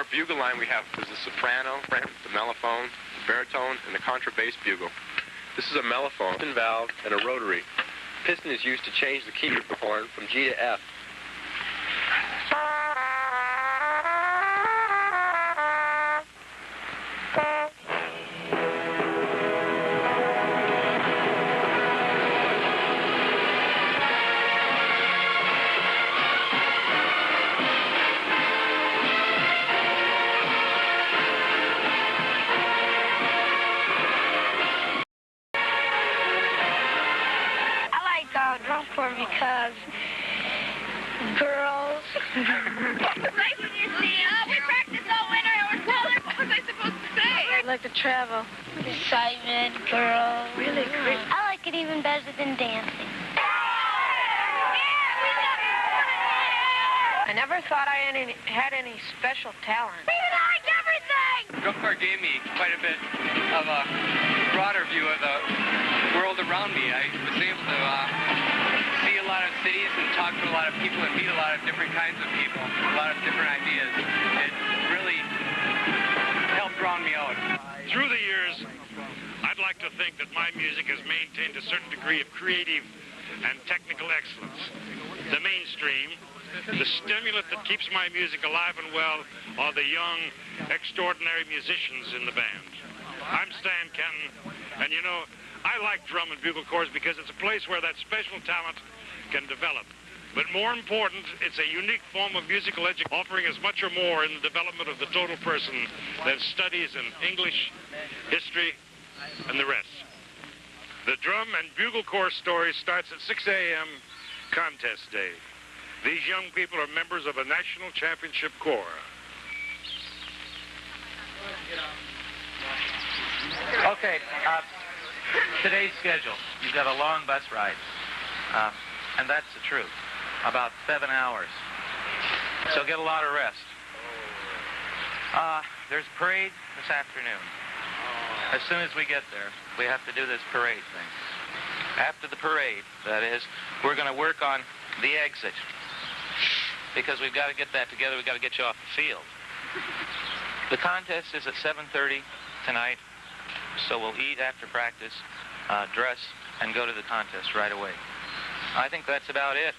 our bugle line we have is the soprano, the mellophone, the baritone, and the contrabass bugle. This is a mellophone, piston valve, and a rotary. Piston is used to change the key of the horn from G to F. Drum corps because girls. Right when you see, we practiced all winter. I was told her. What was I supposed to say? I like to travel. Excitement, girls. Really great. I like it even better than dancing. I never thought I had any special talent. We like everything! Drum corps gave me quite a bit of a broader view of the world around me. I was able to see a lot of cities and talk to a lot of people and meet a lot of different kinds of people, a lot of different ideas. It really helped drown me out. Through the years, I'd like to think that my music has maintained a certain degree of creative and technical excellence. The mainstream, the stimulant that keeps my music alive and well, are the young, extraordinary musicians in the band. I'm Stan Kenton, and you know, I like drum and bugle corps because it's a place where that special talent can develop. But more important, it's a unique form of musical education, offering as much or more in the development of the total person than studies in English, history, and the rest. The drum and bugle corps story starts at 6 a.m. contest day. These young people are members of a national championship corps. Okay, today's schedule. You've got a long bus ride, and that's the truth. About 7 hours. So get a lot of rest. There's a parade this afternoon. As soon as we get there, we have to do this parade thing. After the parade, that is, we're going to work on the exit. Because we've got to get that together, we've got to get you off the field. The contest is at 7:30 tonight, so we'll eat after practice, dress, and go to the contest right away. I think that's about it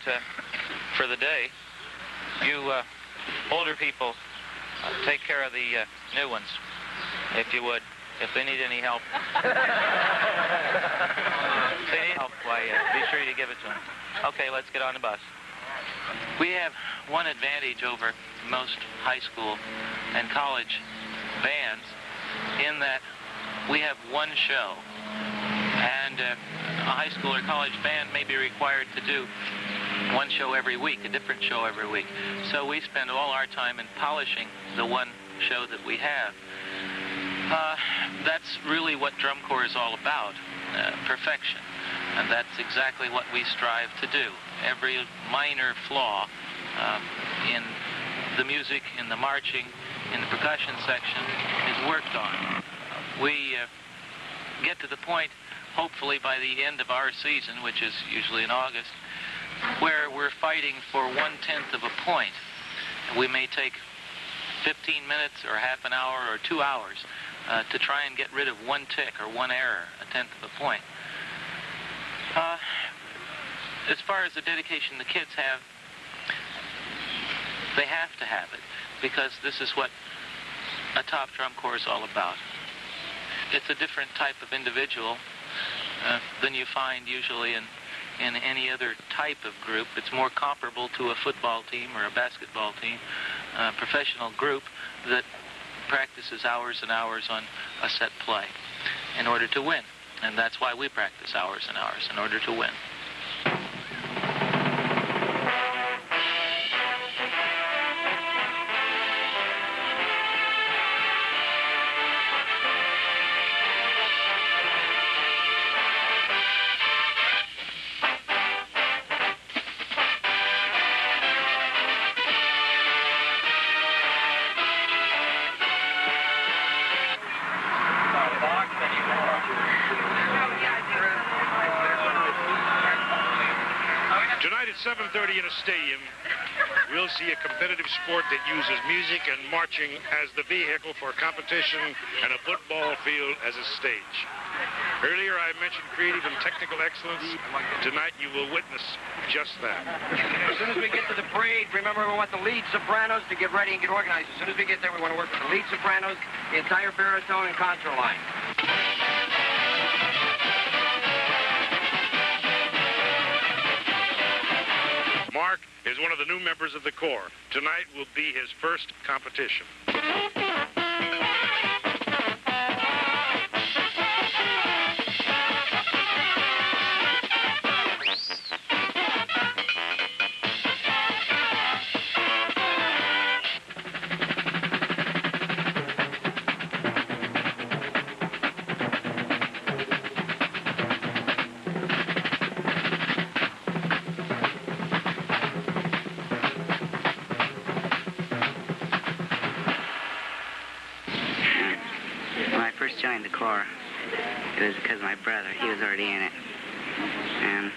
for the day. You older people, take care of the new ones, if you would, if they need any help. If they need help, why, be sure you give it to them. Okay, let's get on the bus. We have one advantage over most high school and college bands in that we have one show. And a high school or college band may be required to do one show every week, a different show every week. So we spend all our time in polishing the one show that we have. That's really what drum corps is all about, perfection. And that's exactly what we strive to do. Every minor flaw in the music, in the marching, in the percussion section is worked on. We get to the point, hopefully by the end of our season, which is usually in August, where we're fighting for 1/10 of a point. We may take 15 minutes or half an hour or 2 hours to try and get rid of one tick or one error, 1/10 of a point. As far as the dedication the kids have, they have to have it, because this is what a top drum corps is all about. It's a different type of individual than you find usually in any other type of group. It's more comparable to a football team or a basketball team, a professional group that practices hours and hours on a set play in order to win. And that's why we practice hours and hours, in order to win. 7:30 in a stadium, we'll see a competitive sport that uses music and marching as the vehicle for competition and a football field as a stage. Earlier I mentioned creative and technical excellence. Tonight you will witness just that. As soon as we get to the parade, remember we want the lead sopranos to get ready and get organized. As soon as we get there, we want to work with the lead sopranos, the entire baritone and contra line. Mark is one of the new members of the Corps. Tonight will be his first competition. Joined the Corps. It was because of my brother. He was already in it. And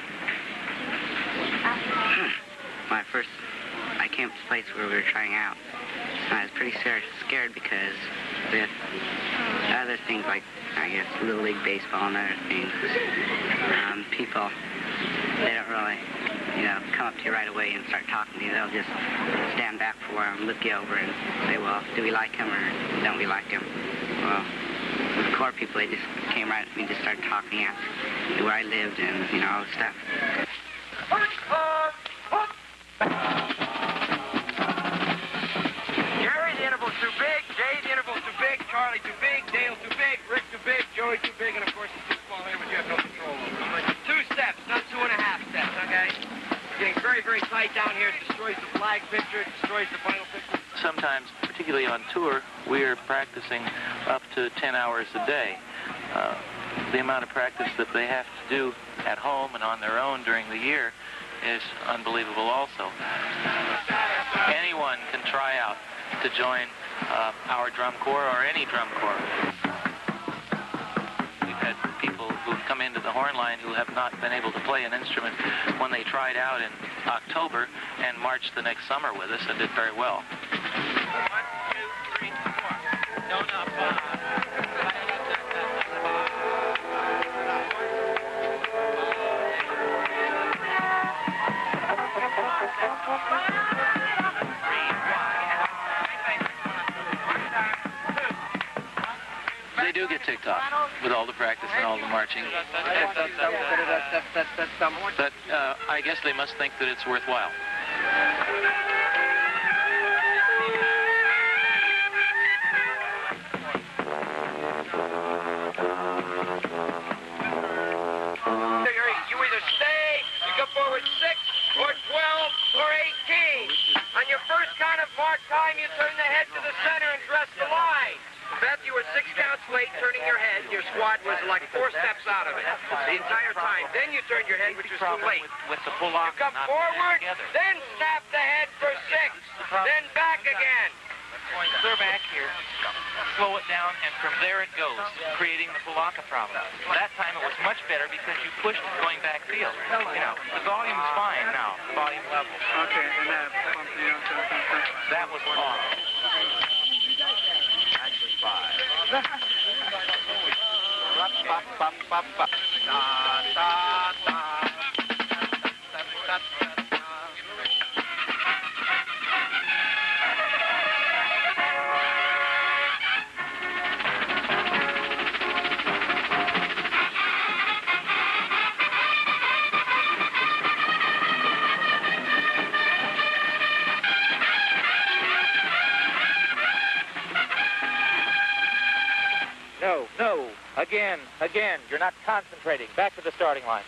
I came to this place where we were trying out. And I was pretty scared because with other things like, I guess, Little League Baseball and other things, people, they don't really, come up to you right away and start talking to you. They'll just stand back for a while and look you over and say, well, do we like him or don't we like him? Well, the Corps people, they just came right at me and just started talking out to where I lived and, all the stuff. Jerry, the interval's too big. Jay, the interval's too big. Charlie, too big. Dale, too big. Rick, too big. Joey, too big. And, of course, it's too small here, but you have no control over it. 2 steps, not 2.5 steps, okay? Getting very, very tight down here. It destroys the flag picture. It destroys the final picture. Sometimes, particularly on tour, we're practicing up to 10 hours a day. The amount of practice that they have to do at home and on their own during the year is unbelievable also. Anyone can try out to join our drum corps or any drum corps. We've had people who've come into the horn line who have not been able to play an instrument when they tried out in October and marched the next summer with us and did very well. 1, 2, 3, 4. No, no, They do get ticked off with all the practice and all the marching. But I guess they must think that it's worthwhile. You either stay, you go forward 6, or 12, or 18. On your first count of march time, you turn the head to the center and dress the line. Beth, you were 6 counts late turning your head. Your squad was like 4 steps out of it the entire time. Then you turned your head, which was too late. With the pull-off, you come forward, then snap the head for 6, then back again. Clear back here, slow it down, and from there it goes, creating the Pulaka problem. That time it was much better because you pushed going back field. The volume's fine now, volume level. Okay, and that was off. Actually 5. No, again, you're not concentrating. Back to the starting line.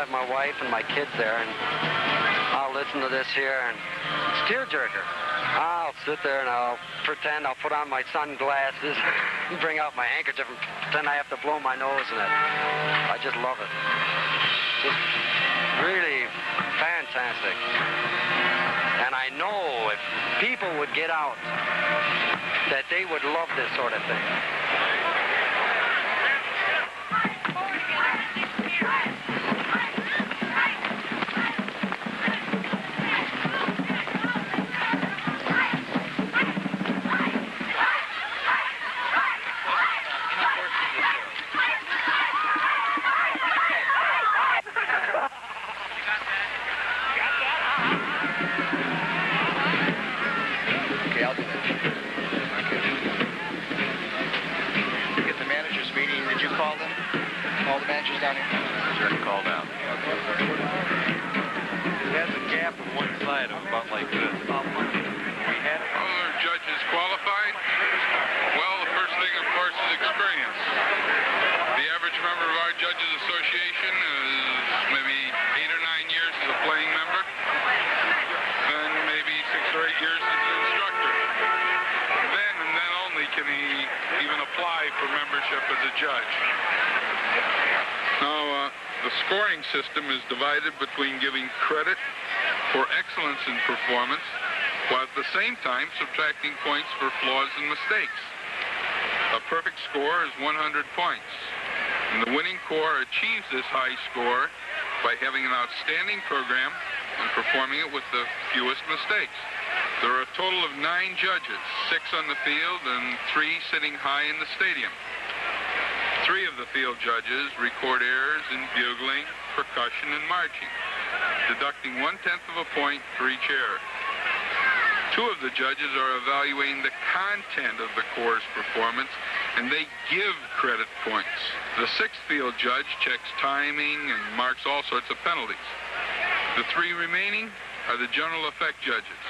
My wife and my kids there, and I'll listen to this here, and it's tearjerker. I'll sit there and I'll pretend, I'll put on my sunglasses, bring out my handkerchief and pretend I have to blow my nose in it. I just love it. Just really fantastic. And I know if people would get out, that they would love this sort of thing. System is divided between giving credit for excellence in performance while at the same time subtracting points for flaws and mistakes. A perfect score is 100 points, and the winning corps achieves this high score by having an outstanding program and performing it with the fewest mistakes. There are a total of 9 judges, 6 on the field and 3 sitting high in the stadium. 3 of the field judges record errors in bugling, percussion, and marching, deducting 1/10 of a point for each error. 2 of the judges are evaluating the content of the corps' performance, and they give credit points. The 6th field judge checks timing and marks all sorts of penalties. The 3 remaining are the general effect judges.